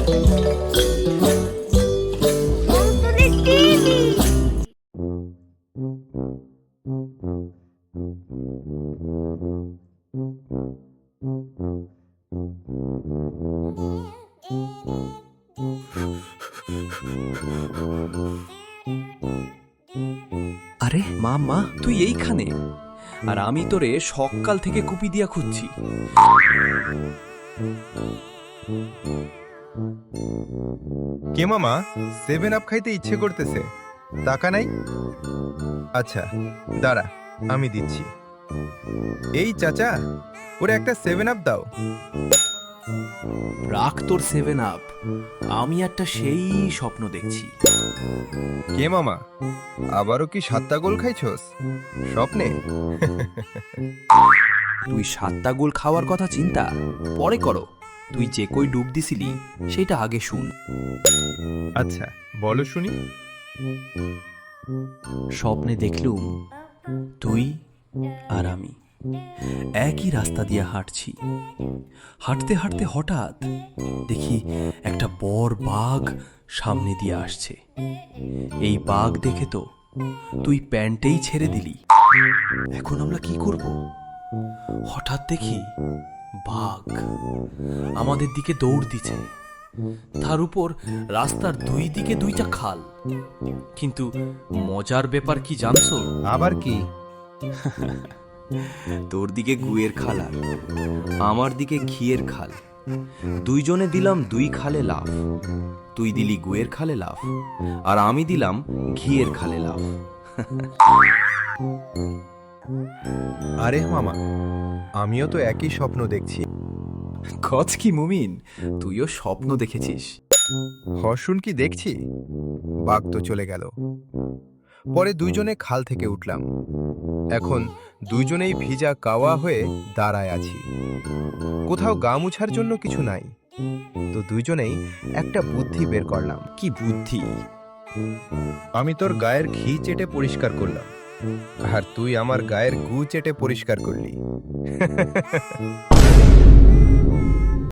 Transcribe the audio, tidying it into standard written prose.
আরে মা মা, তুই এইখানে, আর আমি তোরে সকাল থেকে কুপি দিয়া খুঁজছি। কে মামা, 7 আপ খাইতে ইচ্ছে করতেছে, টাকা নাই? আচ্ছা দাঁড়া, আমি দিচ্ছি। এই চাচা, ওরে একটা 7 আপ দাও। রাখ তোর 7 আপ, আমি একটা সেই স্বপ্ন দেখছি। কে মামা, আবারও কি 7টা গোল খাইছস স্বপ্নে? তুই 7টা গোল খাওয়ার কথা চিন্তা পরে করো, তুই যে কই ডুব দিছিলি সেটা আগে শুন। আচ্ছা বলো শুনি। স্বপ্নে দেখলুম তুই আর আমি একই রাস্তা দিয়ে হাঁটছি। হাঁটতে হাঁটতে হঠাৎ দেখি একটা বড় বাঘ সামনে দিয়ে আসছে। এই বাঘ দেখে তো তুই প্যান্টেই ছেড়ে দিলি। এখন আমরা কি করব? হঠাৎ দেখি বাঘ আমাদের দিকে দৌড় দিচ্ছে। তার উপর রাস্তার দুই দিকে 2টা খাল। কিন্তু মজার ব্যাপার কি জানছো? আবার কি? তোর দিকে গুয়ের খাল আর আমার দিকে ঘিয়ের খাল। দুইজনে দিলাম 2 খালে লাফ। তুই দিলি গুয়ের খালে লাফ, আর আমি দিলাম ঘিয়ের খালে লাফ। আরে মামা, আমিও তো একই স্বপ্ন দেখছি। কচ কি মুমিন, তুইও স্বপ্ন দেখেছিস? হর্ষণ কি দেখছি? বাঘ তো চলে গেল। পরে দুইজনে খাল থেকে উঠলাম। এখন দুইজনেই ভিজা কাওয়া হয়ে দাঁড়ায় আছি। কোথাও গা মুছার জন্য কিছু নাই, তো দুইজনেই একটা বুদ্ধি বের করলাম। কি বুদ্ধি? আমি তোর গায়ের ঘি চেটে পরিষ্কার করলাম, আর তুই আমার গায়ের গু চেটে পরিষ্কার করলি।